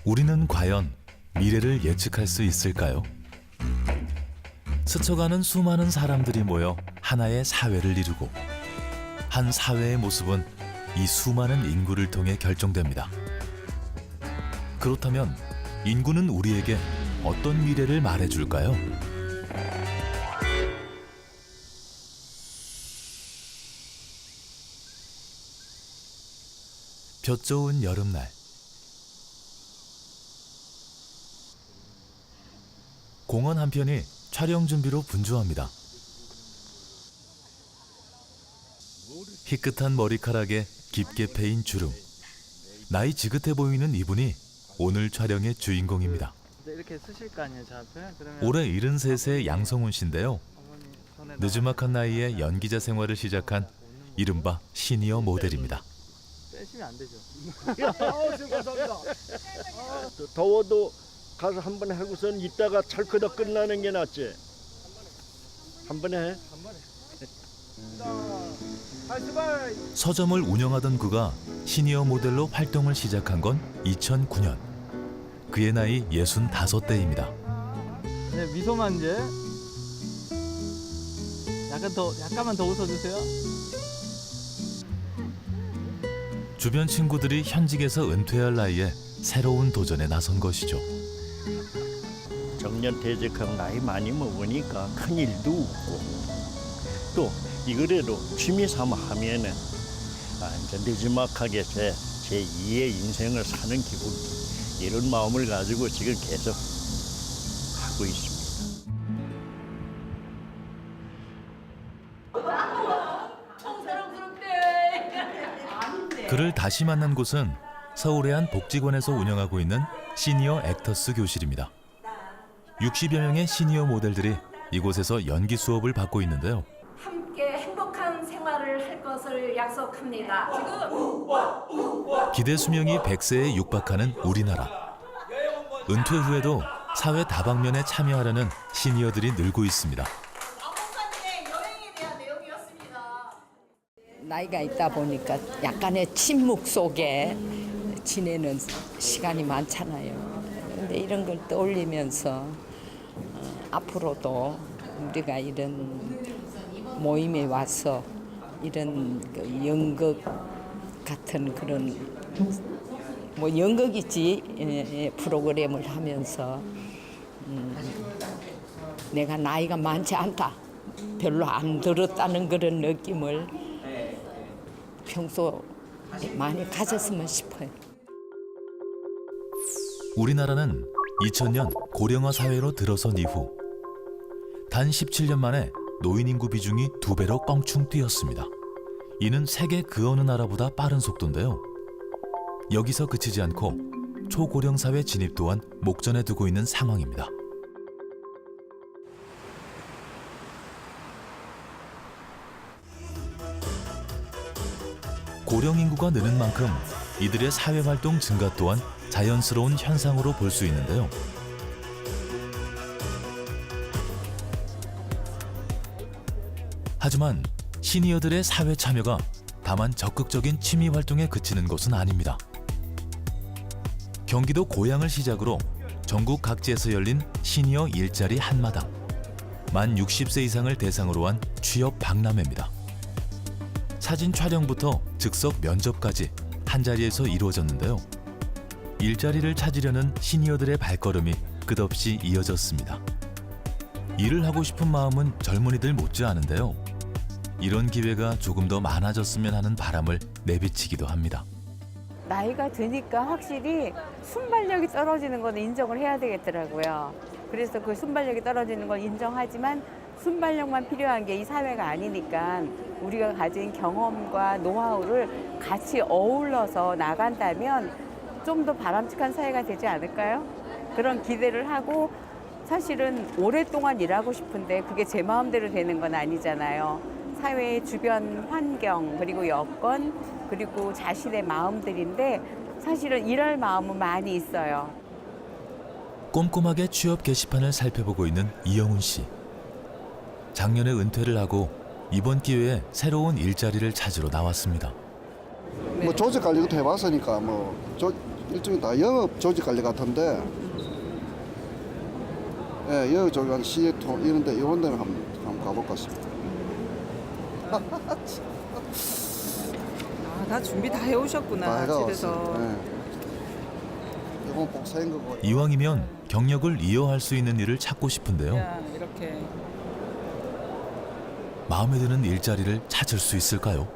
우리는 과연 미래를 예측할 수 있을까요? 스쳐가는 수많은 사람들이 모여 하나의 사회를 이루고 한 사회의 모습은 이 수많은 인구를 통해 결정됩니다. 그렇다면 인구는 우리에게 어떤 미래를 말해줄까요? 볕 좋은 여름날, 공원 한편이 촬영 준비로 분주합니다. 희끗한 머리카락에 깊게 패인 주름, 나이 지긋해 보이는 이분이 오늘 촬영의 주인공입니다. 이렇게 쓰실 거 아니에요, 저 앞에? 그러면 올해 73세 양성훈 씨인데요. 어머니 손에 늦지막한 나이에 연기자 생활을 시작한 이른바 시니어 모델입니다. 빼시면 안 되죠. 감사합니다. 더워도 가서 한 번 하고선 이따가 찰크덕 끝나는 게 낫지. 한 번에 해. 서점을 운영하던 그가 시니어 모델로 활동을 시작한 건 2009년. 그의 나이 65대입니다. 네, 미소만 이제 약간만 더 웃어주세요. 주변 친구들이 현직에서 은퇴할 나이에 새로운 도전에 나선 것이죠. 정년퇴직하고 나이 많이 먹으니까 큰 일도 없고 또 이거라도 취미 삼아 하면은 완전 늦지막하게 제 2의 인생을 사는 기분, 이런 마음을 가지고 지금 계속 하고 있습니다. 그를 다시 만난 곳은 서울의 한 복지관에서 운영하고 있는 시니어 액터스 교실입니다. 60여 명의 시니어 모델들이 이곳에서 연기 수업을 받고 있는데요. 함께 행복한 생활을 할 것을 약속합니다. 기대 수명이 100세에 육박하는 우리나라. 은퇴 후에도 사회 다방면에 참여하려는 시니어들이 늘고 있습니다. 나이가 있다 보니까 약간의 침묵 속에 지내는 시간이 많잖아요. 근데 이런 걸 떠올리면서 앞으로도 우리가 이런 모임에 와서 이런 그 연극 같은 그런 뭐 연극이지 프로그램을 하면서 내가 나이가 많지 않다, 별로 안 들었다는 그런 느낌을 평소 많이 가졌으면 싶어요. 우리나라는 2000년 고령화 사회로 들어선 이후 단 17년 만에 노인 인구 비중이 2배로 껑충 뛰었습니다. 이는 세계 그 어느 나라보다 빠른 속도인데요. 여기서 그치지 않고 초고령 사회 진입 또한 목전에 두고 있는 상황입니다. 고령 인구가 느는 만큼 이들의 사회 활동 증가 또한 자연스러운 현상으로 볼 수 있는데요. 하지만 시니어들의 사회 참여가 다만 적극적인 취미 활동에 그치는 것은 아닙니다. 경기도 고양을 시작으로 전국 각지에서 열린 시니어 일자리 한마당, 만 60세 이상을 대상으로 한 취업 박람회입니다. 사진 촬영부터 즉석 면접까지 한자리에서 이루어졌는데요. 일자리를 찾으려는 시니어들의 발걸음이 끝없이 이어졌습니다. 일을 하고 싶은 마음은 젊은이들 못지않은데요. 이런 기회가 조금 더 많아졌으면 하는 바람을 내비치기도 합니다. 나이가 드니까 확실히 순발력이 떨어지는 건 인정을 해야 되겠더라고요. 그래서 그 순발력이 떨어지는 건 인정하지만 순발력만 필요한 게 이 사회가 아니니까 우리가 가진 경험과 노하우를 같이 어울러서 나간다면 좀 더 바람직한 사회가 되지 않을까요? 그런 기대를 하고 사실은 오랫동안 일하고 싶은데 그게 제 마음대로 되는 건 아니잖아요. 사회의 주변 환경, 그리고 여건, 그리고 자신의 마음들인데 사실은 일할 마음은 많이 있어요. 꼼꼼하게 취업 게시판을 살펴보고 있는 이영훈 씨. 작년에 은퇴를 하고 이번 기회에 새로운 일자리를 찾으러 나왔습니다. 뭐 조직 관리도 해봤으니까 일종의 다 영업 조직 관리 같은데, 예, 영업 조직 관리 시계통 이런데 이런 데는 한번 가볼까 싶습니다. 다 준비 다 해오셨구나 집에서. 왔어요. 예. 이건 복사인 거고. 이왕이면 경력을 이어할 수 있는 일을 찾고 싶은데요. 야, 이렇게 마음에 드는 일자리를 찾을 수 있을까요?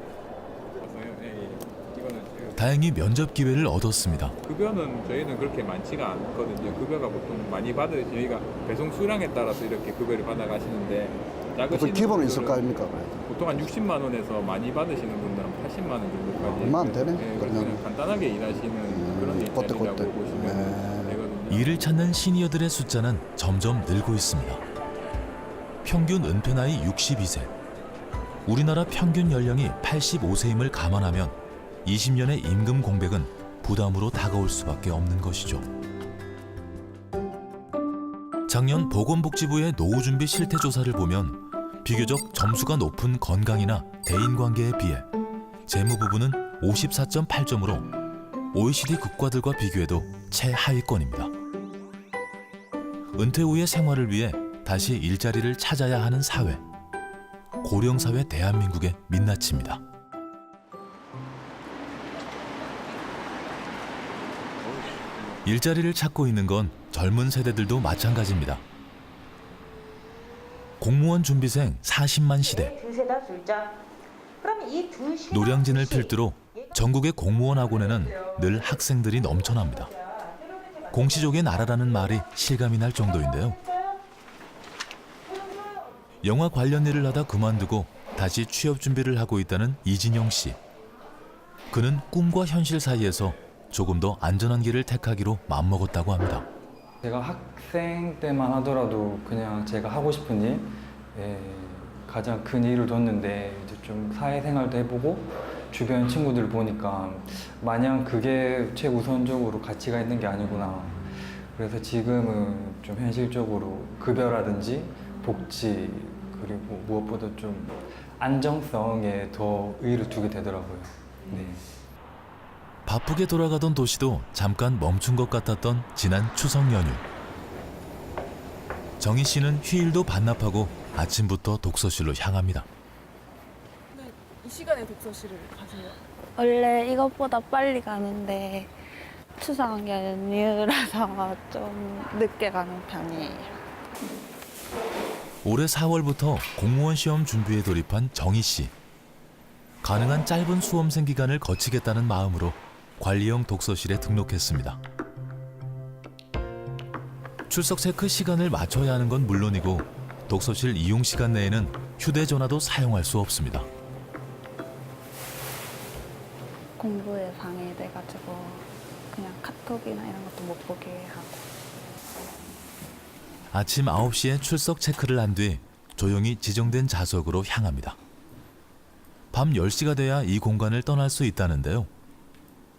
이거는 다행히 면접 기회를 얻었습니다. 급여는 저희는 그렇게 많지가 않거든요. 급여가 보통 많이 저희가 배송 수량에 따라서 이렇게 급여를 받아가시는데 작으신 기본은 있을 거 분들은 아닙니까? 보통 한 60만 원에서 많이 받으시는 분들은 80만 원 정도까지. 얼마 안 되네, 네, 그러면. 그냥 간단하게 일하시는 그런 일자리라고 그때. 보시면 되거든요. 일을 찾는 시니어들의 숫자는 점점 늘고 있습니다. 평균 은퇴 나이 62세. 우리나라 평균 연령이 85세임을 감안하면 20년의 임금 공백은 부담으로 다가올 수밖에 없는 것이죠. 작년 보건복지부의 노후준비 실태조사를 보면 비교적 점수가 높은 건강이나 대인관계에 비해 재무 부분은 54.8점으로 OECD 국가들과 비교해도 최하위권입니다. 은퇴 후의 생활을 위해 다시 일자리를 찾아야 하는 사회. 고령사회 대한민국의 민낯입니다. 일자리를 찾고 있는 건 젊은 세대들도 마찬가지입니다. 공무원 준비생 40만 시대. 노량진을 필두로 전국의 공무원 학원에는 늘 학생들이 넘쳐납니다. 공시족의 나라라는 말이 실감이 날 정도인데요. 영화 관련 일을 하다 그만두고 다시 취업 준비를 하고 있다는 이진영 씨. 그는 꿈과 현실 사이에서 조금 더 안전한 길을 택하기로 마음먹었다고 합니다. 제가 학생 때만 하더라도 그냥 제가 하고 싶은 일, 가장 큰 일을 뒀는데 이제 좀 사회생활도 해보고 주변 친구들 보니까 마냥 그게 최우선적으로 가치가 있는 게 아니구나. 그래서 지금은 좀 현실적으로 급여라든지 복지 그리고 무엇보다 좀 안정성에 더 의의를 두게 되더라고요. 네. 바쁘게 돌아가던 도시도 잠깐 멈춘 것 같았던 지난 추석 연휴. 정희 씨는 휴일도 반납하고 아침부터 독서실로 향합니다. 이 시간에 독서실을 가세요? 원래 이것보다 빨리 가는데 추석 연휴라서 좀 늦게 가는 편이에요. 올해 4월부터 공무원 시험 준비에 돌입한 정희 씨. 가능한 짧은 수험생 기간을 거치겠다는 마음으로 관리형 독서실에 등록했습니다. 출석 체크 시간을 맞춰야 하는 건 물론이고 독서실 이용 시간 내에는 휴대전화도 사용할 수 없습니다. 공부에 방해돼가지고 그냥 카톡이나 이런 것도 못 보게 하고. 아침 9시에 출석 체크를 한 뒤 조용히 지정된 좌석으로 향합니다. 밤 10시가 돼야 이 공간을 떠날 수 있다는데요.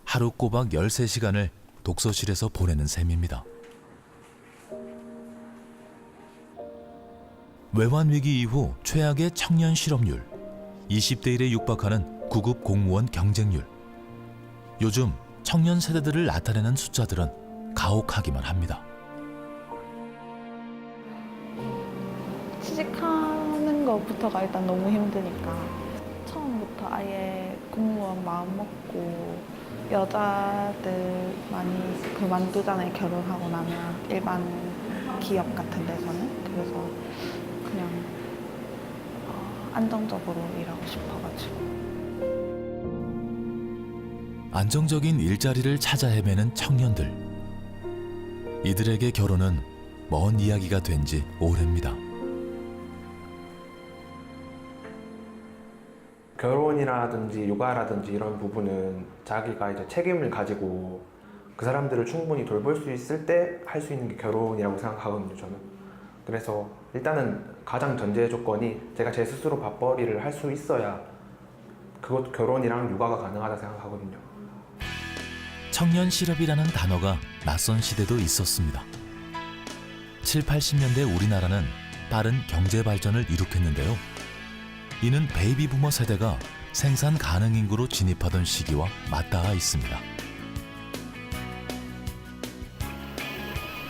하루 꼬박 13시간을 독서실에서 보내는 셈입니다. 외환 위기 이후 최악의 청년 실업률, 20대 1에 육박하는 구급 공무원 경쟁률. 요즘 청년 세대들을 나타내는 숫자들은 가혹하기만 합니다. 취직하는 것부터가 일단 너무 힘드니까 처음부터 아예 공무원 마음 먹고 여자들 많이 그만두잖아요. 결혼하고 나면 일반 기업 같은 데서는. 그래서 그냥 안정적으로 일하고 싶어가지고. 안정적인 일자리를 찾아 헤매는 청년들. 이들에게 결혼은 먼 이야기가 된 지 오래입니다. 결혼이라든지 육아라든지 이런 부분은 자기가 이제 책임을 가지고 그 사람들을 충분히 돌볼 수 있을 때 할 수 있는 게 결혼이라고 생각하거든요, 저는. 그래서 일단은 가장 전제 조건이 제가 제 스스로 밥벌이를 할 수 있어야 그것 결혼이랑 육아가 가능하다 생각하거든요. 청년 실업이라는 단어가 낯선 시대도 있었습니다. 7, 80년대 우리나라는 빠른 경제 발전을 이룩했는데요. 이는 베이비 부머 세대가 생산 가능 인구로 진입하던 시기와 맞닿아 있습니다.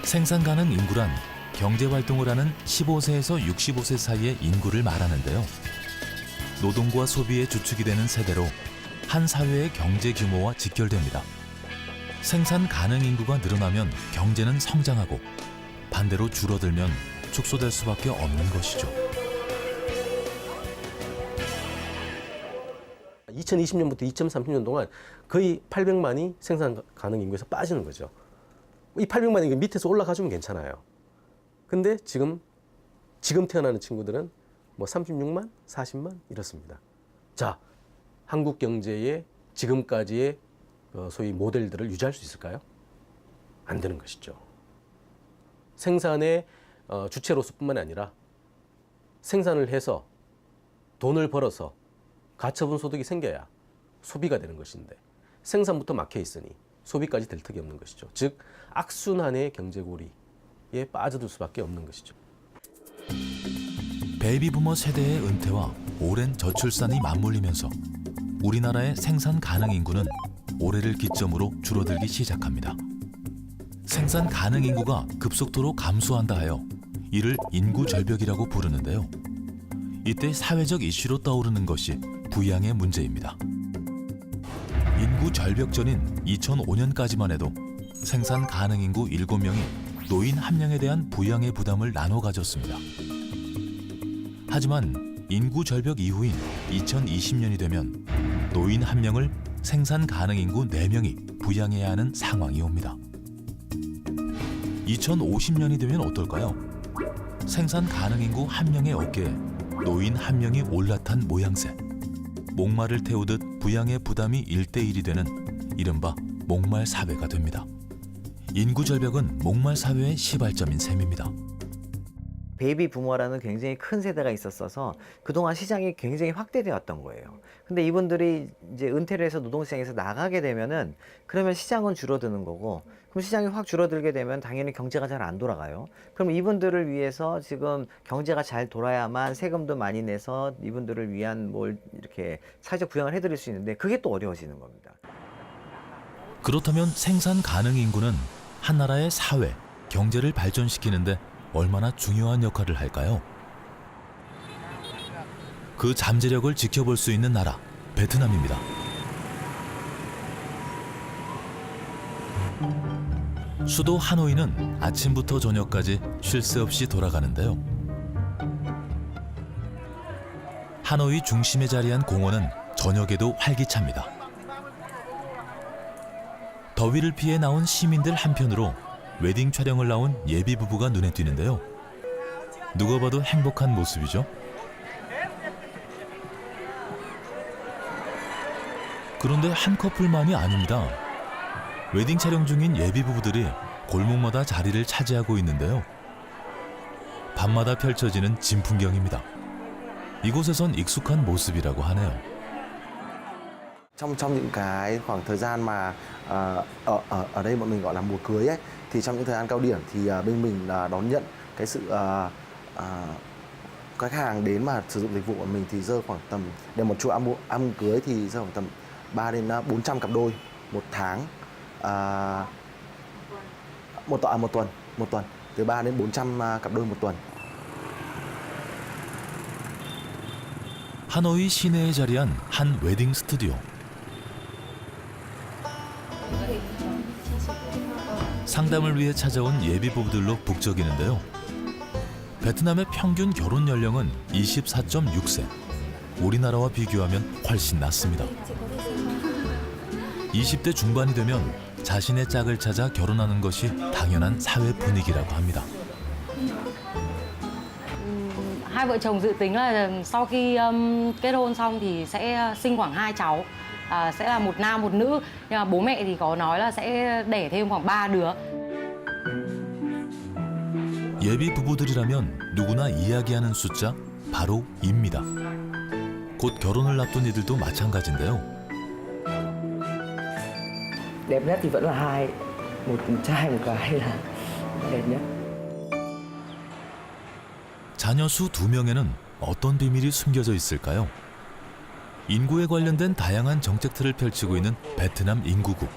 생산 가능 인구란 경제 활동을 하는 15세에서 65세 사이의 인구를 말하는데요. 노동과 소비의 주축이 되는 세대로 한 사회의 경제 규모와 직결됩니다. 생산 가능 인구가 늘어나면 경제는 성장하고 반대로 줄어들면 축소될 수밖에 없는 것이죠. 2020년부터 2030년 동안 거의 800만이 생산 가능 인구에서 빠지는 거죠. 이 800만이 밑에서 올라가주면 괜찮아요. 근데 지금 태어나는 친구들은 뭐 36만, 40만 이렇습니다. 자, 한국 경제의 지금까지의 소위 모델들을 유지할 수 있을까요? 안 되는 것이죠. 생산의 주체로서뿐만 아니라 생산을 해서 돈을 벌어서 가처분 소득이 생겨야 소비가 되는 것인데 생산부터 막혀 있으니 소비까지 될 턱이 없는 것이죠. 즉 악순환의 경제고리에 빠져들 수밖에 없는 것이죠. 베이비부머 세대의 은퇴와 오랜 저출산이 맞물리면서 우리나라의 생산 가능 인구는 올해를 기점으로 줄어들기 시작합니다. 생산 가능 인구가 급속도로 감소한다 하여 이를 인구 절벽이라고 부르는데요. 이때 사회적 이슈로 떠오르는 것이 부양의 문제입니다. 인구 절벽 전인 2005년까지만 해도 생산 가능 인구 7명이 노인 1명에 대한 부양의 부담을 나눠 가졌습니다. 하지만 인구 절벽 이후인 2020년이 되면 노인 1명을 생산 가능 인구 4명이 부양해야 하는 상황이 옵니다. 2050년이 되면 어떨까요? 생산 가능 인구 1명의 어깨에 노인 1명이 올라탄 모양새. 목말을 태우듯 부양의 부담이 1대1이 되는 이른바 목말 사회가 됩니다. 인구 절벽은 목말 사회의 시발점인 셈입니다. 베이비 부머라는 굉장히 큰 세대가 있었어서 그동안 시장이 굉장히 확대되었던 거예요. 근데 이분들이 이제 은퇴를 해서 노동시장에서 나가게 되면은 그러면 시장은 줄어드는 거고, 그럼 시장이 확 줄어들게 되면 당연히 경제가 잘 안 돌아가요. 그럼 이분들을 위해서 지금 경제가 잘 돌아야만 세금도 많이 내서 이분들을 위한 뭘 이렇게 사회적 부양을 해드릴 수 있는데 그게 또 어려워지는 겁니다. 그렇다면 생산 가능 인구는 한 나라의 사회, 경제를 발전시키는데 얼마나 중요한 역할을 할까요? 그 잠재력을 지켜볼 수 있는 나라, 베트남입니다. 수도 하노이는 아침부터 저녁까지 쉴 새 없이 돌아가는데요. 하노이 중심에 자리한 공원은 저녁에도 활기찹니다. 더위를 피해 나온 시민들 한편으로 웨딩 촬영을 나온 예비 부부가 눈에 띄는데요. 누가 봐도 행복한 모습이죠. 그런데 한 커플만이 아닙니다. 웨딩 촬영 중인 예비 부부들이 골목마다 자리를 차지하고 있는데요. 밤마다 펼쳐지는 진풍경입니다. 이곳에선 익숙한 모습이라고 하네요. Trong những cái khoảng thời gian mà ở đây bọn mình gọi là mùa cưới ấy, thì trong những thời gian cao điểm thì bên mình đón nhận cái sự khách hàng đến mà sử dụng dịch vụ của mình thì rơi khoảng tầm để một chuỗi ăn cưới thì rơi khoảng tầm 3 đến 400 cặp đôi một tháng, một tuần từ 3 đến 400 cặp đôi một tuần. 하노이 시내에 자리한 한 웨딩 스튜디오. 상담을 위해 찾아온 예비 부부들로 북적이는데요. 베트남의 평균 결혼 연령은 24.6세. 우리나라와 비교하면 훨씬 낮습니다. 20대 중반이 되면 자신의 짝을 찾아 결혼하는 것이 당연한 사회 분위기라고 합니다. Hai vợ chồng dự tính là sau khi kết hôn xong thì sẽ sinh khoảng 2 cháu, sẽ là một nam một nữ. Nhưng mà bố mẹ thì có nói là sẽ đẻ thêm khoảng 3 đứa. 예비 부부들이라면 누구나 이야기하는 숫자 바로 2입니다. 곧 결혼을 앞둔 이들도 마찬가지인데요. Đẹp nhất thì vẫn là 2, một trai một gái là đẹp nhất. 자녀 수 2명에는 어떤 비밀이 숨겨져 있을까요? 인구에 관련된 다양한 정책 틀을 펼치고 있는 베트남 인구국.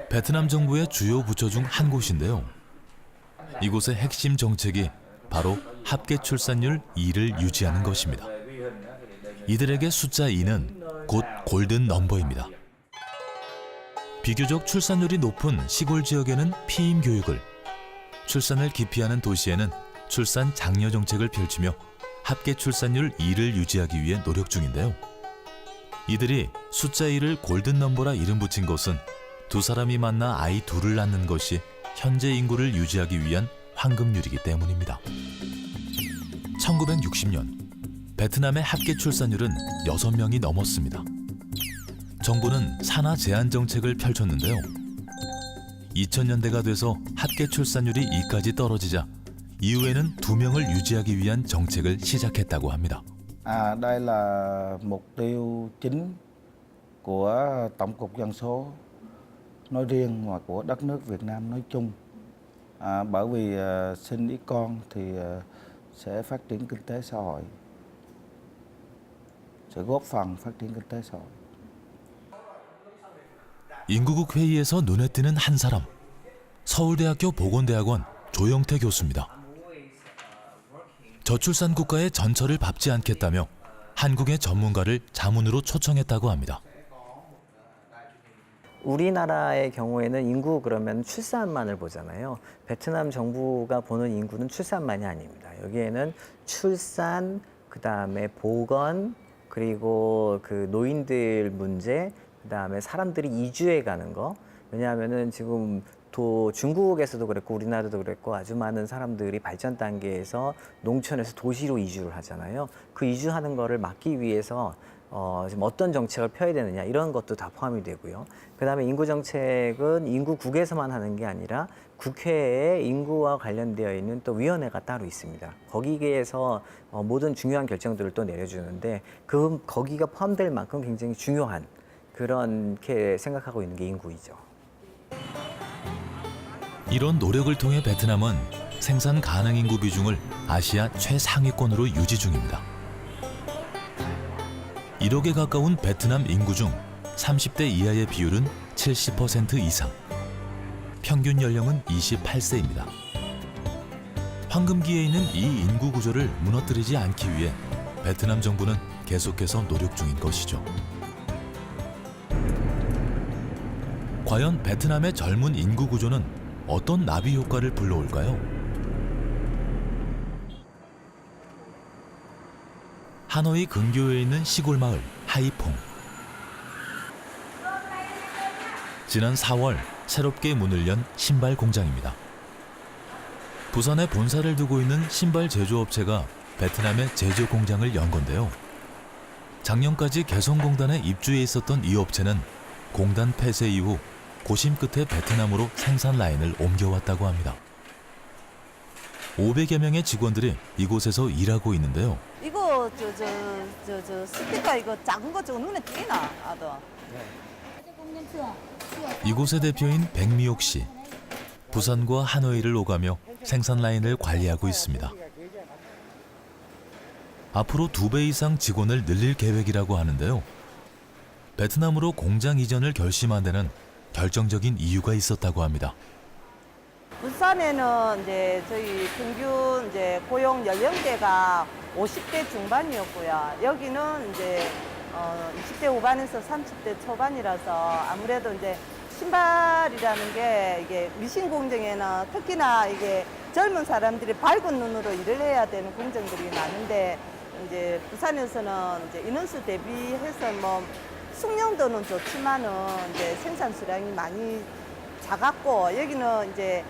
베트남 정부의 주요 부처 중 한 곳인데요. 이곳의 핵심 정책이 바로 합계 출산율 2를 유지하는 것입니다. 이들에게 숫자 2는 곧 골든 넘버입니다. 비교적 출산율이 높은 시골 지역에는 피임 교육을, 출산을 기피하는 도시에는 출산 장려 정책을 펼치며 합계 출산율 2를 유지하기 위해 노력 중인데요. 이들이 숫자 2를 골든 넘버라 이름 붙인 것은 두 사람이 만나 아이 둘을 낳는 것이 현재 인구를 유지하기 위한 황금률이기 때문입니다. 1960년 베트남의 합계 출산율은 6명이 넘었습니다. 정부는 산하 제한 정책을 펼쳤는데요. 2000년대가 돼서 합계 출산율이 2까지 떨어지자 이후에는 2명을 유지하기 위한 정책을 시작했다고 합니다. Đây là mục tiêu chính của tổng cục dân số nói riêng và của đất nước Việt Nam nói chung. Bởi vì sinh ít con thì sẽ phát triển kinh tế xã hội, sẽ góp phần phát triển kinh tế xã hội. 인구국 회의에서 눈에 띄는 한 사람, 서울대학교 보건대학원 조영태 교수입니다. 저출산 국가의 전철을 밟지 않겠다며 한국의 전문가를 자문으로 초청했다고 합니다. 우리나라의 경우에는 인구 그러면 출산만을 보잖아요. 베트남 정부가 보는 인구는 출산만이 아닙니다. 여기에는 출산, 그다음에 보건, 그리고 그 노인들 문제, 그다음에 사람들이 이주해 가는 거. 왜냐하면은 지금 중국에서도 그랬고 우리나라도 그랬고 아주 많은 사람들이 발전 단계에서 농촌에서 도시로 이주를 하잖아요. 그 이주하는 거를 막기 위해서 지금 어떤 정책을 펴야 되느냐 이런 것도 다 포함이 되고요. 그다음에 인구 정책은 인구국에서만 하는 게 아니라 국회에 인구와 관련되어 있는 또 위원회가 따로 있습니다. 거기에서 모든 중요한 결정들을 또 내려주는데 거기가 포함될 만큼 굉장히 중요한 그렇게 생각하고 있는 게 인구이죠. 이런 노력을 통해 베트남은 생산 가능 인구 비중을 아시아 최상위권으로 유지 중입니다. 1억에 가까운 베트남 인구 중 30대 이하의 비율은 70% 이상. 평균 연령은 28세입니다. 황금기에 있는 이 인구 구조를 무너뜨리지 않기 위해 베트남 정부는 계속해서 노력 중인 것이죠. 과연 베트남의 젊은 인구 구조는 어떤 나비 효과를 불러올까요? 하노이 근교에 있는 시골 마을 하이퐁. 지난 4월 새롭게 문을 연 신발 공장입니다. 부산에 본사를 두고 있는 신발 제조업체가 베트남에 제조 공장을 연 건데요. 작년까지 개성공단에 입주해 있었던 이 업체는 공단 폐쇄 이후 고심 끝에 베트남으로 생산 라인을 옮겨왔다고 합니다. 500여 명의 직원들이 이곳에서 일하고 있는데요. 이거 스티커 이거 작은 거 저거 눈에 띄나 아도. 이곳의 대표인 백미옥 씨. 부산과 하노이를 오가며 생산 라인을 관리하고 있습니다. 앞으로 2배 이상 직원을 늘릴 계획이라고 하는데요. 베트남으로 공장 이전을 결심한 데는 결정적인 이유가 있었다고 합니다. 부산에는 이제 저희 평균 이제 고용 연령대가 50대 중반이었고요. 여기는 이제 20대 후반에서 30대 초반이라서 아무래도 이제 신발이라는 게 이게 미신 공정에는 특히나 이게 젊은 사람들이 밝은 눈으로 일을 해야 되는 공정들이 많은데 이제 부산에서는 이제 인원수 대비해서 뭐 숙련도는 좋지만은 이제 생산 수량이 많이 작았고 여기는 이제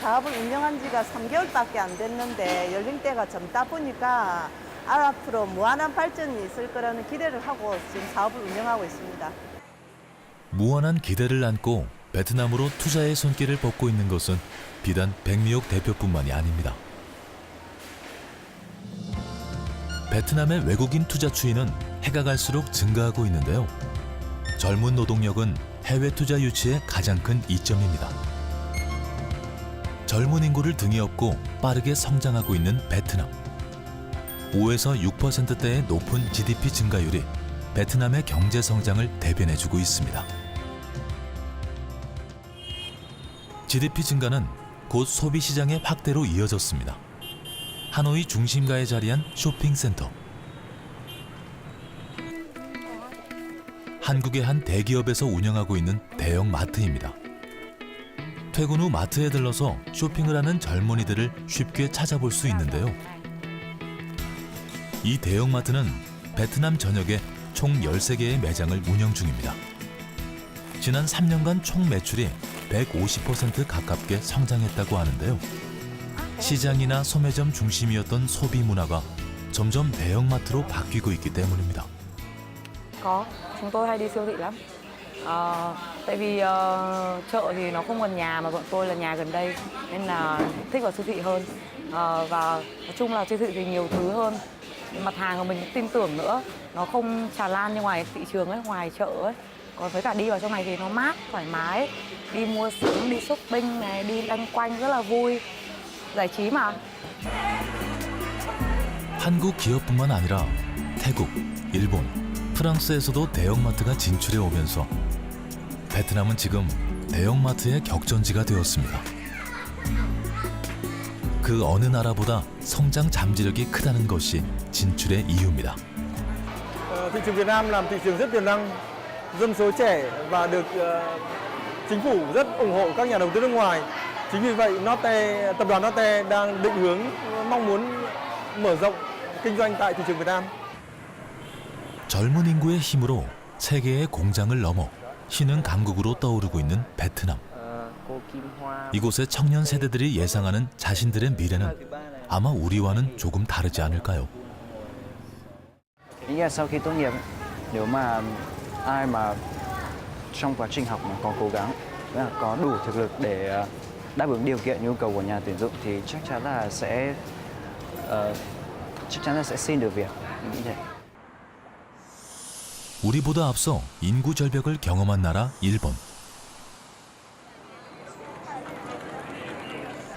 사업을 운영한 지가 3개월밖에 안 됐는데 연령대가 젊다 보니까 앞으로 무한한 발전이 있을 거라는 기대를 하고 지금 사업을 운영하고 있습니다. 무한한 기대를 안고 베트남으로 투자의 손길을 뻗고 있는 것은 비단 백미옥 대표뿐만이 아닙니다. 베트남의 외국인 투자 추이는 해가 갈수록 증가하고 있는데요. 젊은 노동력은 해외 투자 유치의 가장 큰 이점입니다. 젊은 인구를 등에 업고 빠르게 성장하고 있는 베트남. 5에서 6%대의 높은 GDP 증가율이 베트남의 경제 성장을 대변해주고 있습니다. GDP 증가는 곧 소비 시장의 확대로 이어졌습니다. 하노이 중심가에 자리한 쇼핑센터. 한국의 한 대기업에서 운영하고 있는 대형 마트입니다. 퇴근 후 마트에 들러서 쇼핑을 하는 젊은이들을 쉽게 찾아볼 수 있는데요. 이 대형마트는 베트남 전역에 총 13개의 매장을 운영 중입니다. 지난 3년간 총 매출이 150% 가깝게 성장했다고 하는데요. 시장이나 소매점 중심이었던 소비 문화가 점점 대형마트로 바뀌고 있기 때문입니다. Có, chúng tôi hay đi siêu thị lắm. Tại vì chợ thì nó không gần nhà mà bọn tôi là nhà gần đây nên là thích vào siêu thị hơn. Và nói chung là siêu thị thì nhiều thứ hơn. Mặt hàng của mình tin tưởng nữa, nó không tràn lan như ngoài thị trường ấy, ngoài chợ ấy. Còn với cả đi vào trong này thì nó mát, thoải mái. Đi mua sắm, đi shopping này, đi lanh quanh rất là vui. giải trí mà. 한국 기업뿐만 아니라 태국, 일본, 프랑스에서도 대형마트가 진출해 오면서 베트남은 지금 대형마트의 격전지가 되었습니다. 그 어느 나라보다 성장 잠재력이 크다는 것이 진출의 이유입니다. Thị trường Việt Nam là một thị trường rất tiềm năng, dân số trẻ và được chính phủ rất ủng hộ các nhà đầu tư nước ngoài. Chính vì vậy, Lotte, tập đoàn Lotte đang định hướng mong muốn mở rộng kinh doanh tại thị trường Việt Nam. 젊은 인구의 힘으로 세계의 공장을 넘어 신흥 강국으로 떠오르고 있는 베트남. 이곳의 청년 세대들이 예상하는 자신들의 미래는 아마 우리와는 조금 다르지 않을까요? Nghĩ là sau khi tốt nghiệp, nếu mà ai mà trong quá trình học mà có cố gắng, có đủ thực lực để đáp ứng điều kiện nhu cầu của nhà tuyển dụng thì chắc chắn là sẽ xin được việc. Nghĩ thế. 우리보다 앞서 인구 절벽을 경험한 나라 일본.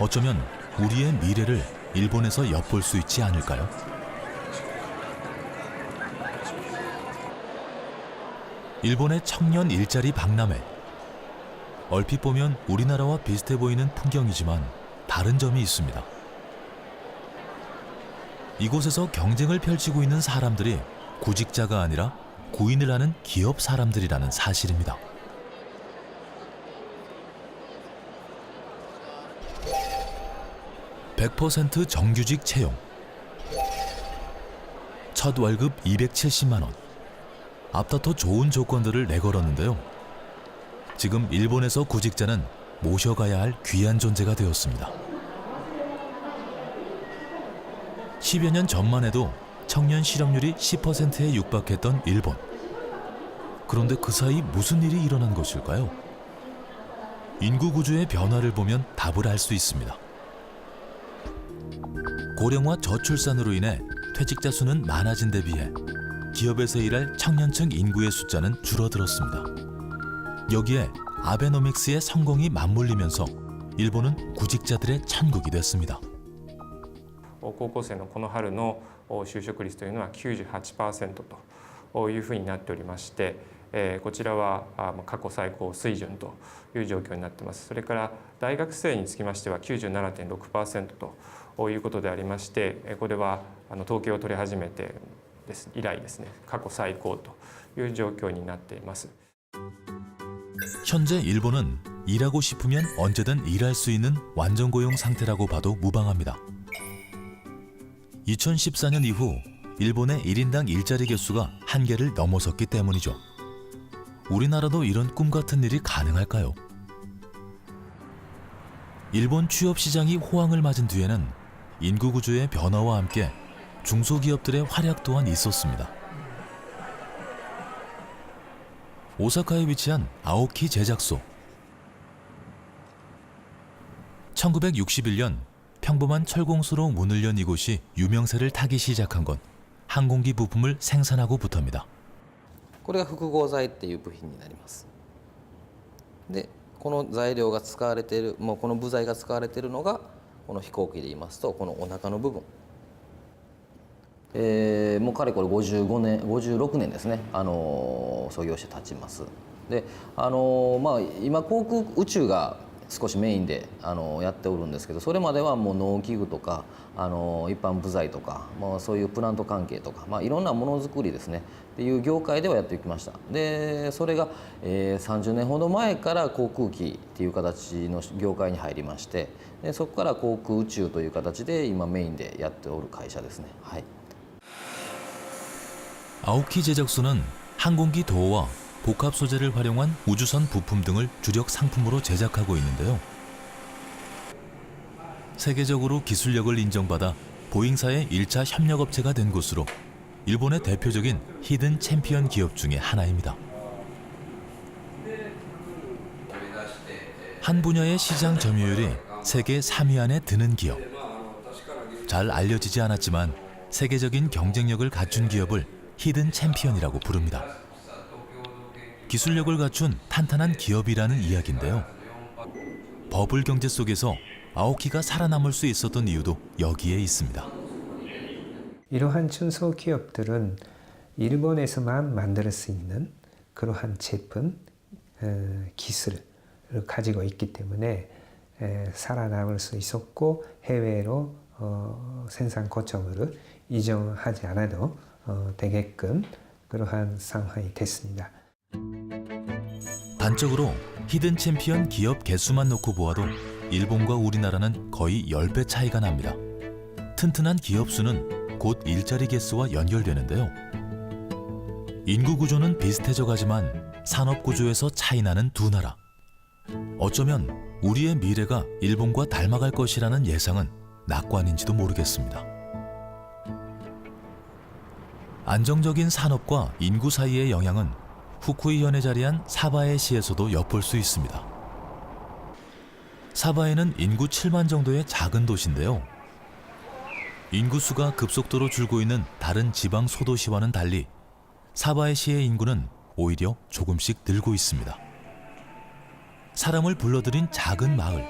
어쩌면 우리의 미래를 일본에서 엿볼 수 있지 않을까요? 일본의 청년 일자리 박람회. 얼핏 보면 우리나라와 비슷해 보이는 풍경이지만 다른 점이 있습니다. 이곳에서 경쟁을 펼치고 있는 사람들이 구직자가 아니라 구인을 하는 기업 사람들이라는 사실입니다. (100% 정규직 채용) 첫 월급 270만 원. 앞다퉈 좋은 조건들을 내걸었는데요. 지금 일본에서 구직자는 모셔가야 할 귀한 존재가 되었습니다. 10여 년 전만 해도 청년 실업률이 10%에 육박했던 일본. 그런데 그 사이 무슨 일이 일어난 것일까요? 인구 구조의 변화를 보면 답을 알 수 있습니다. 고령화 저출산으로 인해 퇴직자 수는 많아진 데 비해 기업에서 일할 청년층 인구의 숫자는 줄어들었습니다. 여기에 아베노믹스의 성공이 맞물리면서 일본은 구직자들의 천국이 됐습니다. 高校生のこの春の就職率というのは 98% というふうになっておりまして、こちらは過去最高水準という状況になっています。それから大学生につきましては 97.6% ということでありまして、これは統計を取り始めて以来ですね、過去最高という状況になっています。 현재 일본은 일하고 싶으면 언제든 일할 수 있는 완전 고용 상태라고 봐도 무방합니다. 2014년 이후 일본의 1인당 일자리 개수가 1개를 넘어섰기 때문이죠. 우리나라도 이런 꿈 같은 일이 가능할까요? 일본 취업 시장이 호황을 맞은 뒤에는 인구 구조의 변화와 함께 중소기업들의 활약 또한 있었습니다. 오사카에 위치한 아오키 제작소. 1961년 평범한 철공소로 문을 연 이곳이 유명세를 타기 시작한 건 항공기 부품을 생산하고부터입니다. これが複合材っていう部品になります。で、この材料が使われている、もうこの部材が使われているのがこの飛行機で言いますとこのお腹の部分。もうかれこれ55年、56年ですね。創業して経ちます。で、今航空宇宙が少しメインでやっておるんですけど、それまではもう農機具とか一般部材とか、そういうプラント関係とか、いろんなものづくりですねっていう業界ではやってきました。でそれが、30年ほど前から航空機っていう形の業界に入りまして、でそこから航空宇宙という形で今メインでやっておる会社ですね。はい。 아오키 제작소는 항공기 도어와 복합 소재를 활용한 우주선 부품 등을 주력 상품으로 제작하고 있는데요. 세계적으로 기술력을 인정받아 보잉사의 1차 협력업체가 된 곳으로 일본의 대표적인 히든 챔피언 기업 중의 하나입니다. 한 분야의 시장 점유율이 세계 3위 안에 드는 기업. 잘 알려지지 않았지만 세계적인 경쟁력을 갖춘 기업을 히든 챔피언이라고 부릅니다. 기술력을 갖춘 탄탄한 기업이라는 이야기인데요. 버블 경제 속에서 아오키가 살아남을 수 있었던 이유도 여기에 있습니다. 이러한 중소기업들은 일본에서만 만들 수 있는 그러한 제품, 기술을 가지고 있기 때문에 살아남을 수 있었고 해외로 생산 거점을 이전하지 않아도 되게끔 그러한 상황이 됐습니다. 단적으로 히든 챔피언 기업 개수만 놓고 보아도 일본과 우리나라는 거의 10배 차이가 납니다. 튼튼한 기업 수는 곧 일자리 개수와 연결되는데요. 인구 구조는 비슷해져 가지만 산업 구조에서 차이나는 두 나라. 어쩌면 우리의 미래가 일본과 닮아갈 것이라는 예상은 낙관인지도 모르겠습니다. 안정적인 산업과 인구 사이의 영향은 후쿠이현에 자리한 사바에시에서도 엿볼 수 있습니다. 사바에는 인구 7만 정도의 작은 도시인데요. 인구수가 급속도로 줄고 있는 다른 지방 소도시와는 달리 사바에시의 인구는 오히려 조금씩 늘고 있습니다. 사람을 불러들인 작은 마을,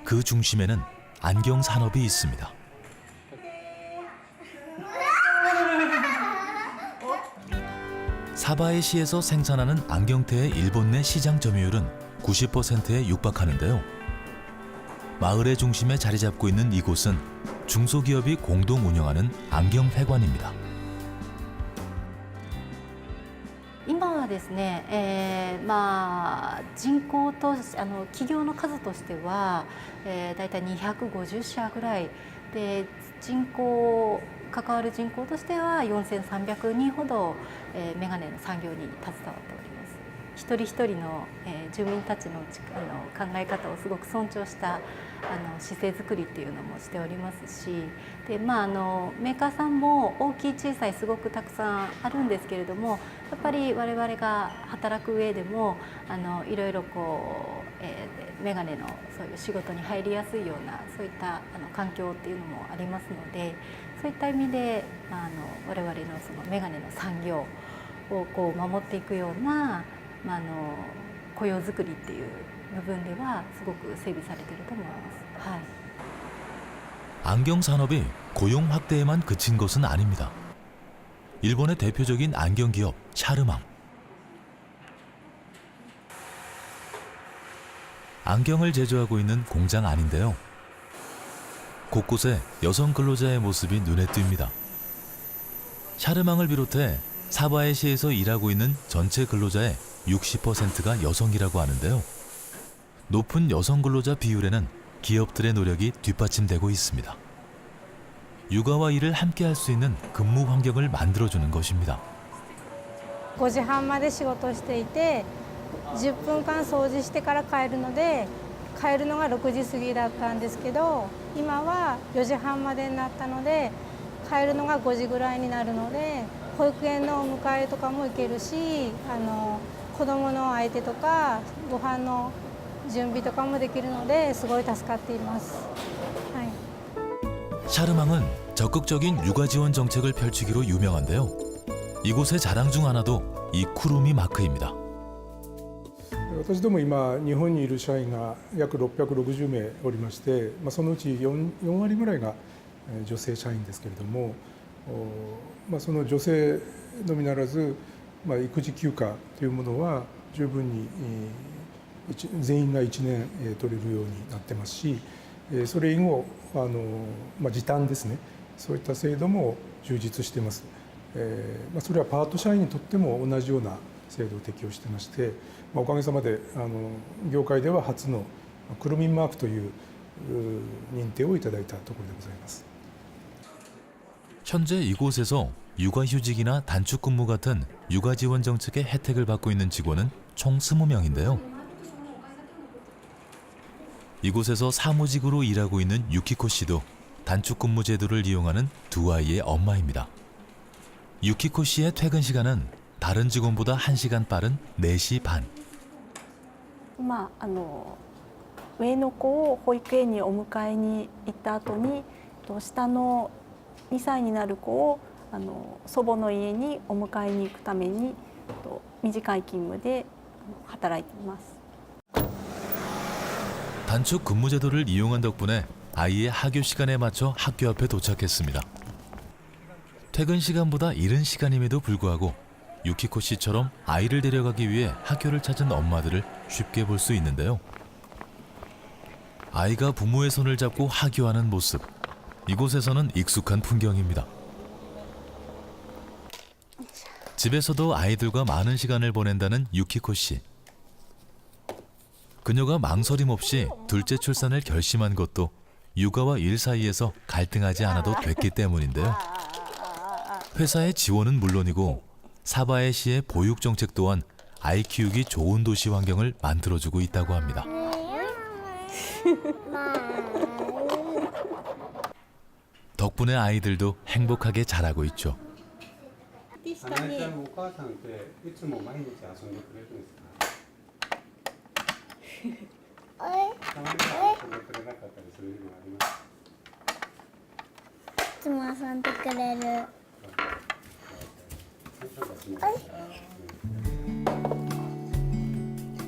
그 중심에는 안경 산업이 있습니다. 사바에시에서 생산하는 안경테의 일본 내 시장 점유율은 90%에 육박하는데요. 마을의 중심에 자리 잡고 있는 이곳은 중소기업이 공동 운영하는 안경회관입니다. 今はですね、人口と企業の数としては、だいたい250社ぐらいで、関わる人口としては4300人ほど、メガネの産業に携わっております。一人一人の、住民たちの考え方をすごく尊重した姿勢づくりっていうのもしておりますし、でメーカーさんも大きい小さいすごくたくさんあるんですけれども、やっぱり我々が働く上でもいろいろこう、メガネのそういう仕事に入りやすいようなそういった環境っていうのもありますので、そういった意味で我々のそのメガネの産業をこう守っていくような、雇用づくりっていう部分ではすごく整備されていると思います。はい。 안경 산업이 고용 확대에만 그친 것은 아닙니다. 일본의 대표적인 안경 기업 샤르망. 안경을 제조하고 있는 공장 안인데요. 곳곳에 여성 근로자의 모습이 눈에 띕니다. 샤르망을 비롯해 사바에시에서 일하고 있는 전체 근로자의 60%가 여성이라고 하는데요. 높은 여성 근로자 비율에는 기업들의 노력이 뒷받침되고 있습니다. 육아와 일을 함께 할 수 있는 근무 환경을 만들어주는 것입니다. 5時半まで仕事をしていて、10分間掃除してから帰るので、帰るのが6時過ぎだったんですけど、今は4時半までになったので、帰るのが5時ぐらいになるので、保育園のお迎えとかも行けるし、子供の相手とかご飯の準備とかもできるのですごい助かっています。はい。 샤르망은 적극적인 육아 지원 정책을 펼치기로 유명한데요. 이곳의 자랑 중 하나도 이 쿠루미 마크입니다. 私ども今日本にいる社員が約660名おりまして、そのうち 4割ぐらいが女性社員ですけれども、その女性のみならず、育児休暇というものは十分に全員が1年取れるようになってますし、それ以後時短ですね、そういった制度も充実しています。それはパート社員にとっても同じような制度を適用してまして、おかげさまで業界では初のくるみんマークという認定をいただいたところでございます。 현재 이곳에서 육아휴직이나 단축근무 같은 육아지원 정책의 혜택을 받고 있는 직원은 총 20명인데요. 이곳에서 사무직으로 일하고 있는 유키코 씨도 단축근무 제도를 이용하는 두 아이의 엄마입니다. 유키코 씨의 퇴근 시간은 다른 직원보다 1시간 빠른 4시 반. 上の子を保育園にお迎えに行った後に下の2歳になる子を祖母の家にお迎えに行くために短い勤務で働いています。 단축 근무 제도를 이용한 덕분에 아이의 하교 시간에 맞춰 학교 앞에 도착했습니다. 퇴근 시간보다 이른 시간임에도 불구하고 유키코 씨처럼 아이를 데려가기 위해 학교를 찾은 엄마들을 쉽게 볼 수 있는데요. 아이가 부모의 손을 잡고 하교하는 모습, 이곳에서는 익숙한 풍경입니다. 집에서도 아이들과 많은 시간을 보낸다는 유키코 씨. 그녀가 망설임 없이 둘째 출산을 결심한 것도 육아와 일 사이에서 갈등하지 않아도 됐기 때문인데요. 회사의 지원은 물론이고 사바에 시의 보육 정책 또한 아이 키우기 좋은 도시 환경을 만들어주고 있다고 합니다. 덕분에 아이들도 행복하게 자라고 있죠.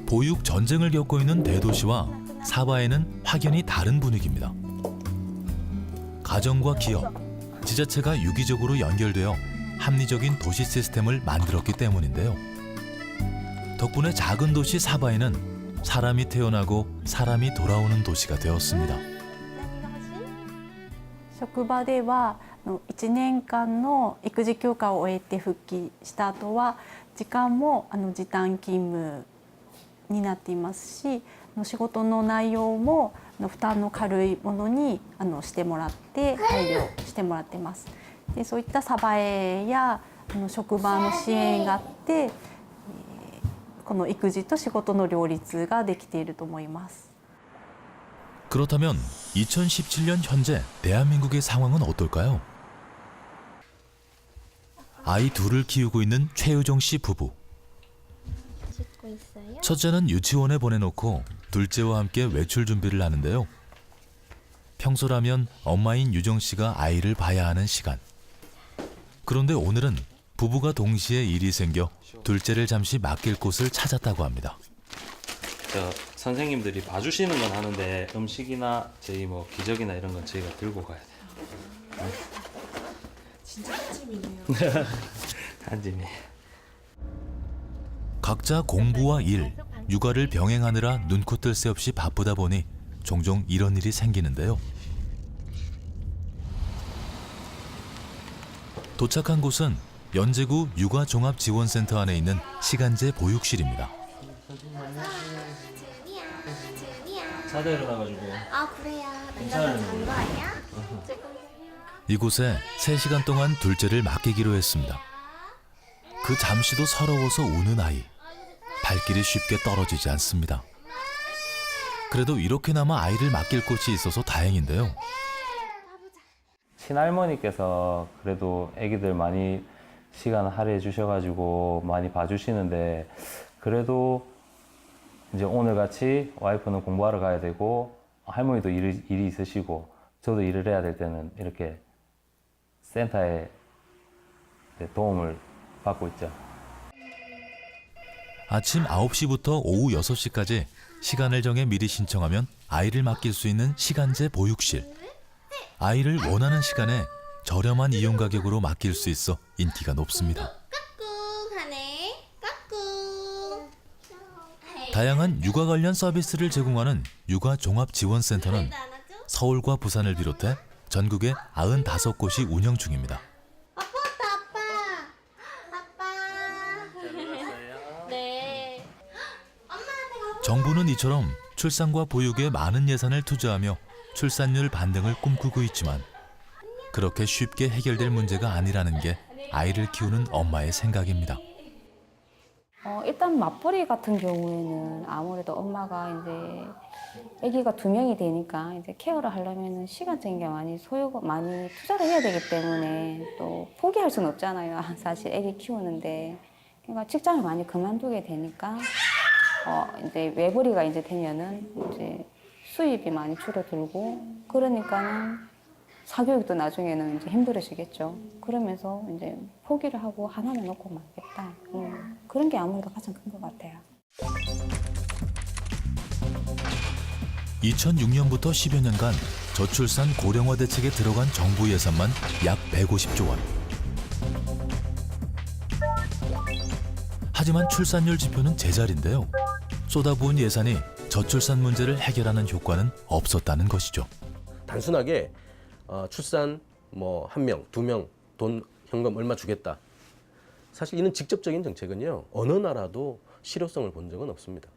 보육 전쟁을 겪고 있는 대도시와 사바에는 확연히 다른 분위기입니다. 가정과 기업, 지자체가 유기적으로 연결되어 합리적인 도시 시스템을 만들었기 때문인데요. 덕분에 작은 도시 사바에는 사람이 태어나고 사람이 돌아오는 도시가 되었습니다. 職場では1年間の育児休暇を終えて復帰した後は時間も時短勤務になっていますし、仕事の内容も負担の軽いものにしてもらって配慮してもらってます。でそういったサバエや職場の支援があってこの育児と仕事の両立ができていると思います。 그렇다면 2017년 현재 대한민국의 상황은 어떨까요? 아이 둘을 키우고 있는 최유정 씨 부부. 첫째는 유치원에 보내놓고 둘째와 함께 외출 준비를 하는데요. 평소라면 엄마인 유정 씨가 아이를 봐야 하는 시간. 그런데 오늘은 부부가 동시에 일이 생겨 둘째를 잠시 맡길 곳을 찾았다고 합니다. 선생님들이 봐주시는 건 하는데 음식이나 저희 뭐 기저귀나 이런 건 저희가 들고 가야 돼요. 진짜 한 짐이네요. 한 짐이. 각자 공부와 일, 육아를 병행하느라 눈코 뜰 새 없이 바쁘다 보니 종종 이런 일이 생기는데요. 도착한 곳은 연제구 육아종합지원센터 안에 있는 시간제 보육실입니다. 자다 일어나가지고. 아 그래요? 괜찮아요. 잔거 아니야? 이곳에 3시간 동안 둘째를 맡기기로 했습니다. 그 잠시도 서러워서 우는 아이. 발길이 쉽게 떨어지지 않습니다. 그래도 이렇게나마 아이를 맡길 곳이 있어서 다행인데요. 친할머니께서 그래도 아기들 많이 시간 할애해 주셔가지고 많이 봐주시는데 그래도 이제 오늘 같이 와이프는 공부하러 가야 되고 할머니도 일이 있으시고 저도 일을 해야 될 때는 이렇게 센터에 도움을 받고 있죠. 아침 9시부터 오후 6시까지 시간을 정해 미리 신청하면 아이를 맡길 수 있는 시간제 보육실. 아이를 원하는 시간에 저렴한 이용 가격으로 맡길 수 있어 인기가 높습니다. 까꿍 하네 까꿍. 다양한 육아 관련 서비스를 제공하는 육아종합지원센터는 서울과 부산을 비롯해 전국에 95곳이 운영 중입니다. 정부는 이처럼 출산과 보육에 많은 예산을 투자하며 출산율 반등을 꿈꾸고 있지만 그렇게 쉽게 해결될 문제가 아니라는 게 아이를 키우는 엄마의 생각입니다. 일단 맞벌이 같은 경우에는 아무래도 엄마가 이제 아기가 2명이 되니까 이제 케어를 하려면 시간적인 게 많이 투자를 해야 되기 때문에 또 포기할 수는 없잖아요. 사실 아기 키우는데. 그러니까 직장을 많이 그만두게 되니까 이제 외벌이가 이제 되면은 이제 수입이 많이 줄어들고 그러니까는 사교육도 나중에는 이제 힘들어지겠죠. 그러면서 이제 포기를 하고 하나는 놓고 말겠다. 그런 게 아무래도 가장 큰 것 같아요. 2006년부터 10여 년간 저출산 고령화 대책에 들어간 정부 예산만 약 150조 원. 하지만 출산율 지표는 제자리인데요. 쏟아부은 예산이 저출산 문제를 해결하는 효과는 없었다는 것이죠. 단순하게 출산 뭐 1명, 2명 돈 현금 얼마 주겠다. 사실 이런 직접적인 정책은요. 어느 나라도 실효성을 본 적은 없습니다.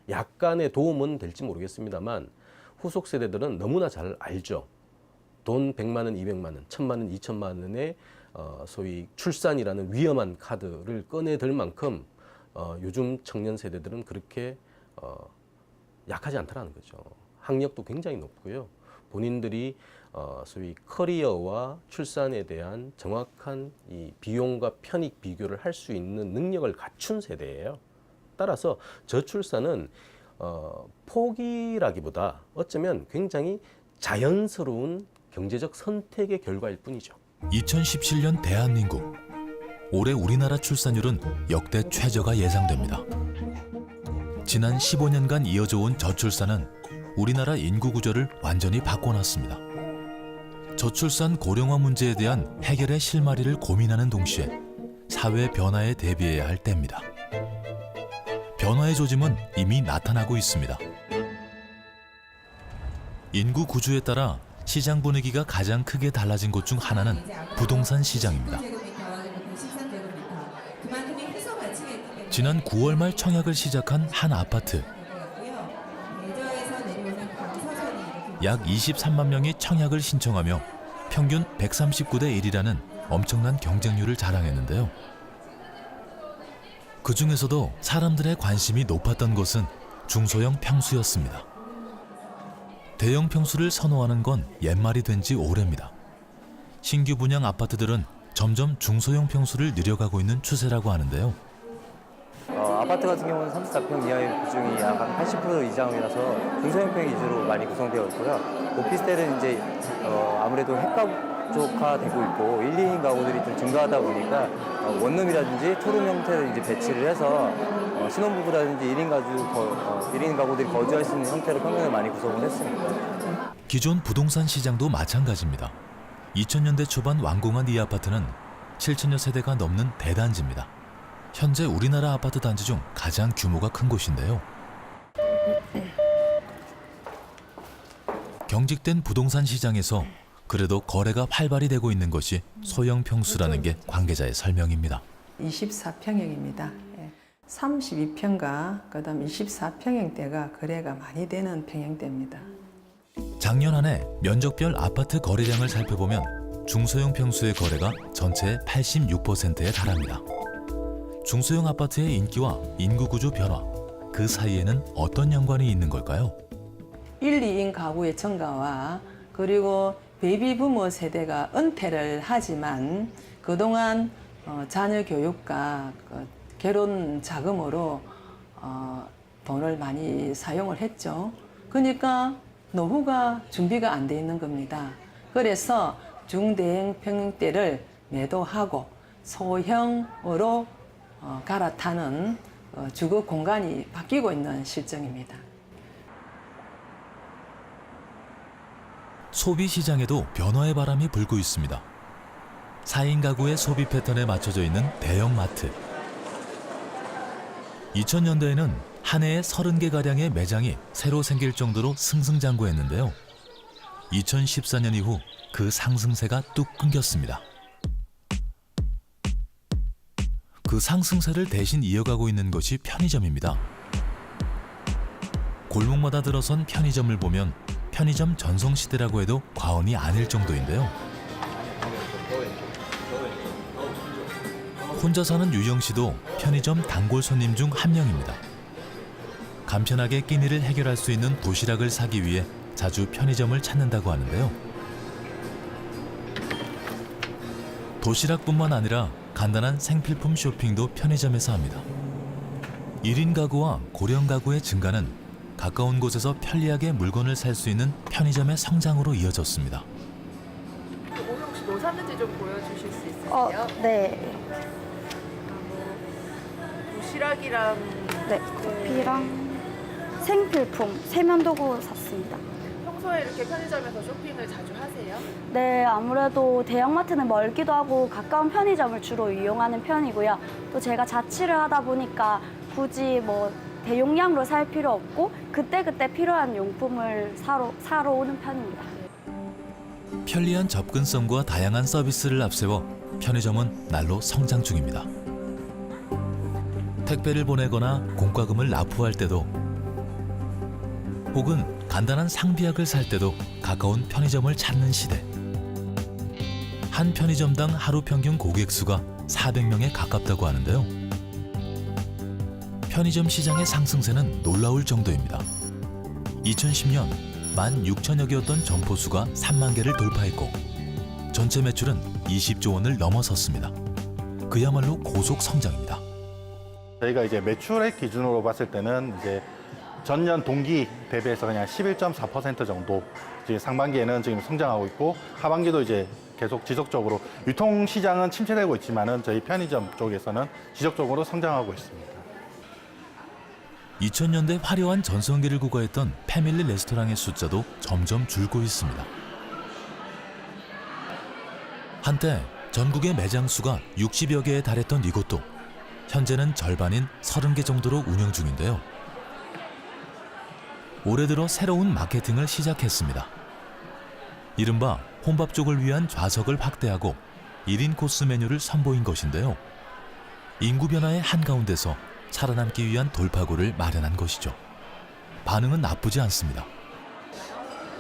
약간의 도움은 될지 모르겠습니다만 후속 세대들은 너무나 잘 알죠. 돈 100만 원, 200만 원, 1000만 원, 2000만 원의 소위 출산이라는 위험한 카드를 꺼내들 만큼 요즘 청년 세대들은 그렇게 약하지 않다는 거죠. 학력도 굉장히 높고요. 본인들이 소위 커리어와 출산에 대한 정확한 이 비용과 편익 비교를 할 수 있는 능력을 갖춘 세대예요. 따라서 저출산은 포기라기보다 어쩌면 굉장히 자연스러운 경제적 선택의 결과일 뿐이죠. 2017년 대한민국. 올해 우리나라 출산율은 역대 최저가 예상됩니다. 지난 15년간 이어져 온 저출산은 우리나라 인구 구조를 완전히 바꿔놨습니다. 저출산 고령화 문제에 대한 해결의 실마리를 고민하는 동시에 사회 변화에 대비해야 할 때입니다. 변화의 조짐은 이미 나타나고 있습니다. 인구 구조에 따라 시장 분위기가 가장 크게 달라진 곳 중 하나는 부동산 시장입니다. 지난 9월 말 청약을 시작한 한 아파트. 약 23만 명이 청약을 신청하며 평균 139대 1이라는 엄청난 경쟁률을 자랑했는데요. 그 중에서도 사람들의 관심이 높았던 것은 중소형 평수였습니다. 대형 평수를 선호하는 건 옛말이 된 지 오래입니다. 신규 분양 아파트들은 점점 중소형 평수를 늘려가고 있는 추세라고 하는데요. 아파트 같은 경우는 34평 이하의 비중이 약 한 80% 이상이라서 중소형평 위주로 많이 구성되어 있고요. 오피스텔은 이제 아무래도 핵가족화되고 있고 1, 2인 가구들이 좀 증가하다 보니까 원룸이라든지 투룸 형태를 이제 배치를 해서 신혼부부라든지 1인 가구들이 거주할 수 있는 형태로 평면을 많이 구성을 했습니다. 기존 부동산 시장도 마찬가지입니다. 2000년대 초반 완공한 이 아파트는 7천여 세대가 넘는 대단지입니다. 현재 우리나라 아파트 단지 중 가장 규모가 큰 곳인데요. 경직된 부동산 시장에서 그래도 거래가 활발히 되고 있는 것이 소형 평수라는 게 관계자의 설명입니다. 24평형입니다. 32평과 그다음 24평형대가 거래가 많이 되는 평형대입니다. 작년 한 해 면적별 아파트 거래량을 살펴보면 중소형 평수의 거래가 전체의 86%에 달합니다. 중소형 아파트의 인기와 인구 구조 변화, 그 사이에는 어떤 연관이 있는 걸까요? 1, 2인 가구의 증가와 그리고 베이비 부모 세대가 은퇴를 하지만 그동안 자녀 교육과 결혼 자금으로 돈을 많이 사용을 했죠. 그러니까 노후가 준비가 안 돼 있는 겁니다. 그래서 중대형 평형대를 매도하고 소형으로 갈아타는 주거 공간이 바뀌고 있는 실정입니다. 소비 시장에도 변화의 바람이 불고 있습니다. 4인 가구의 소비 패턴에 맞춰져 있는 대형 마트. 2000년대에는 한 해에 30개가량의 매장이 새로 생길 정도로 승승장구했는데요. 2014년 이후 그 상승세가 뚝 끊겼습니다. 그 상승세를 대신 이어가고 있는 것이 편의점입니다. 골목마다 들어선 편의점을 보면 편의점 전성시대라고 해도 과언이 아닐 정도인데요. 혼자 사는 유영 씨도 편의점 단골 손님 중 한 명입니다. 간편하게 끼니를 해결할 수 있는 도시락을 사기 위해 자주 편의점을 찾는다고 하는데요. 도시락뿐만 아니라 간단한 생필품 쇼핑도 편의점에서 합니다. 1인 가구와 고령 가구의 증가는 가까운 곳에서 편리하게 물건을 살 수 있는 편의점의 성장으로 이어졌습니다. 오늘 혹시 뭐 샀는지 좀 보여주실 수 있으세요? 네. 도시락이랑 네, 커피랑 생필품, 세면도구 샀습니다. 평소에 이렇게 편의점에서 쇼핑을 자주 하세요? 네, 아무래도 대형마트는 멀기도 하고 가까운 편의점을 주로 이용하는 편이고요. 또 제가 자취를 하다 보니까 굳이 뭐 대용량으로 살 필요 없고 그때그때 필요한 용품을 사러 오는 편입니다. 편리한 접근성과 다양한 서비스를 앞세워 편의점은 날로 성장 중입니다. 택배를 보내거나 공과금을 납부할 때도 혹은 간단한 상비약을 살 때도 가까운 편의점을 찾는 시대. 한 편의점당 하루 평균 고객 수가 400명에 가깝다고 하는데요. 편의점 시장의 상승세는 놀라울 정도입니다. 2010년 16,000여 개였던 점포 수가 3만 개를 돌파했고 전체 매출은 20조 원을 넘어섰습니다. 그야말로 고속 성장입니다. 저희가 이제 매출액 기준으로 봤을 때는 이제 전년 동기 대비해서 그냥 11.4% 정도 이제 상반기에는 지금 성장하고 있고 하반기도 이제 계속 지속적으로 유통 시장은 침체되고 있지만은 저희 편의점 쪽에서는 지속적으로 성장하고 있습니다. 2000년대 화려한 전성기를 구가했던 패밀리 레스토랑의 숫자도 점점 줄고 있습니다. 한때 전국의 매장 수가 60여 개에 달했던 이곳도 현재는 절반인 30개 정도로 운영 중인데요. 올해 들어 새로운 마케팅을 시작했습니다. 이른바 혼밥 쪽을 위한 좌석을 확대하고 1인 코스 메뉴를 선보인 것인데요. 인구 변화의 한가운데서 살아남기 위한 돌파구를 마련한 것이죠. 반응은 나쁘지 않습니다.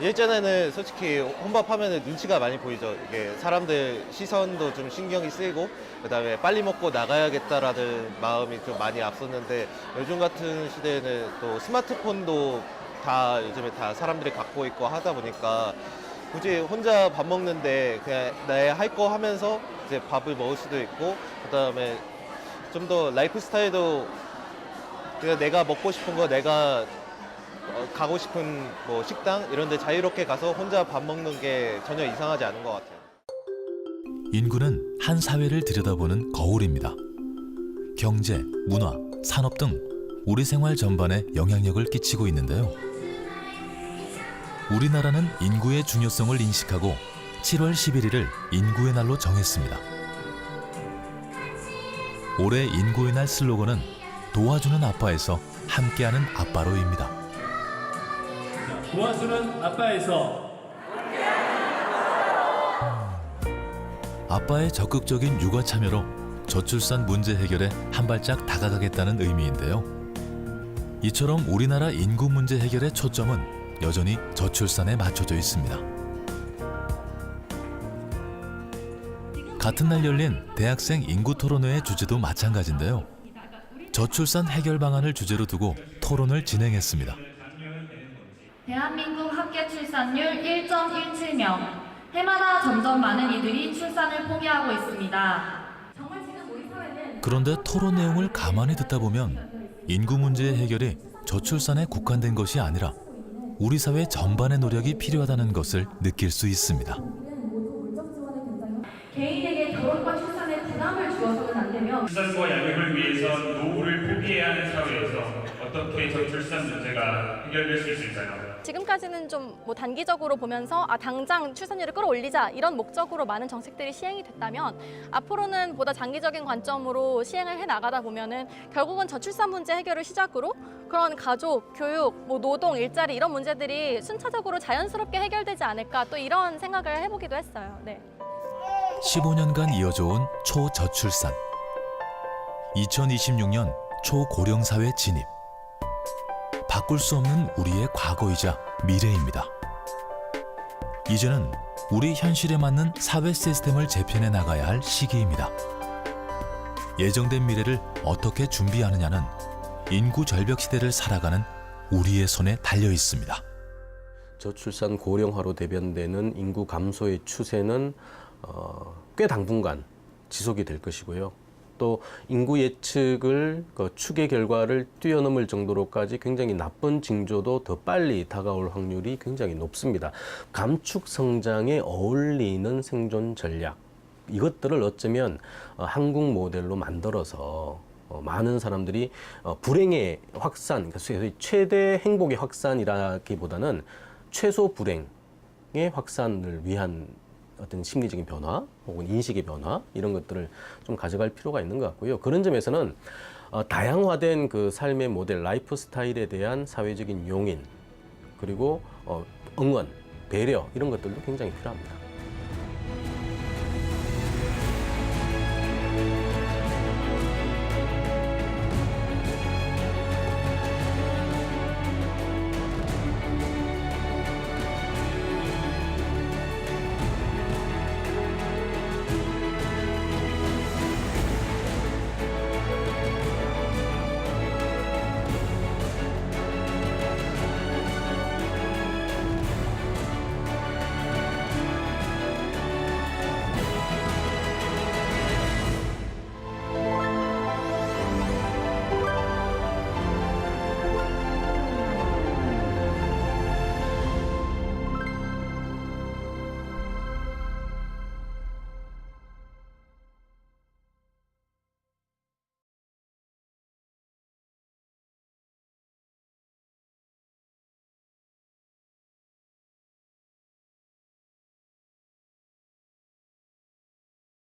예전에는 솔직히 혼밥하면 눈치가 많이 보이죠. 이게 사람들 시선도 좀 신경이 쓰이고 그다음에 빨리 먹고 나가야겠다라는 마음이 좀 많이 앞섰는데 요즘 같은 시대에는 또 스마트폰도 다 요즘에 다 사람들이 갖고 있고 하다 보니까 굳이 혼자 밥 먹는데 그냥 내 할 거 하면서 이제 밥을 먹을 수도 있고 그다음에 좀 더 라이프 스타일도 그냥 내가 먹고 싶은 거 내가 가고 싶은 뭐 식당 이런 데 자유롭게 가서 혼자 밥 먹는 게 전혀 이상하지 않은 것 같아요. 인구는 한 사회를 들여다보는 거울입니다. 경제, 문화, 산업 등 우리 생활 전반에 영향력을 끼치고 있는데요. 우리나라는 인구의 중요성을 인식하고 7월 11일을 인구의 날로 정했습니다. 올해 인구의 날 슬로건은 도와주는 아빠에서 함께하는 아빠로입니다. 도와주는 아빠에서 아빠의 적극적인 육아 참여로 저출산 문제 해결에 한 발짝 다가가겠다는 의미인데요. 이처럼 우리나라 인구 문제 해결의 초점은 여전히 저출산에 맞춰져 있습니다. 같은 날 열린 대학생 인구 토론회의 주제도 마찬가지인데요. 저출산 해결 방안을 주제로 두고 토론을 진행했습니다. 대한민국 합계 출산율 1.17명. 해마다 점점 많은 이들이 출산을 포기하고 있습니다. 그런데 토론 내용을 가만히 듣다 보면 인구 문제의 해결이 저출산에 국한된 것이 아니라 우리 사회 전반의 노력이 필요하다는 것을 느낄 수 있습니다. 개인에게 결혼과 출산에 부담을 주어서는 안 되며 출산과 양육을 위해서 노후를 포기해야 하는 사회에서 어떻게 저출산 문제가 해결될 수 있을까요? 지금까지는 좀 뭐 단기적으로 보면서 당장 출산율을 끌어올리자 이런 목적으로 많은 정책들이 시행이 됐다면 앞으로는 보다 장기적인 관점으로 시행을 해 나가다 보면은 결국은 저출산 문제 해결을 시작으로 그런 가족, 교육, 뭐 노동, 일자리 이런 문제들이 순차적으로 자연스럽게 해결되지 않을까 또 이런 생각을 해보기도 했어요. 네. 15년간 이어져 온 초저출산. 2026년 초고령사회 진입. 바꿀 수 없는 우리의 과거이자 미래입니다. 이제는 우리 현실에 맞는 사회 시스템을 재편해 나가야 할 시기입니다. 예정된 미래를 어떻게 준비하느냐는 인구 절벽 시대를 살아가는 우리의 손에 달려 있습니다. 저출산 고령화로 대변되는 인구 감소의 추세는 꽤 당분간 지속이 될 것이고요. 또 인구 예측을 추계 결과를 뛰어넘을 정도로까지 굉장히 나쁜 징조도 더 빨리 다가올 확률이 굉장히 높습니다. 감축 성장에 어울리는 생존 전략, 이것들을 어쩌면 한국 모델로 만들어서 많은 사람들이 불행의 확산, 그러니까 최대 행복의 확산이라기보다는 최소 불행의 확산을 위한 어떤 심리적인 변화 혹은 인식의 변화 이런 것들을 좀 가져갈 필요가 있는 것 같고요. 그런 점에서는 다양화된 그 삶의 모델, 라이프 스타일에 대한 사회적인 용인 그리고 응원, 배려 이런 것들도 굉장히 필요합니다.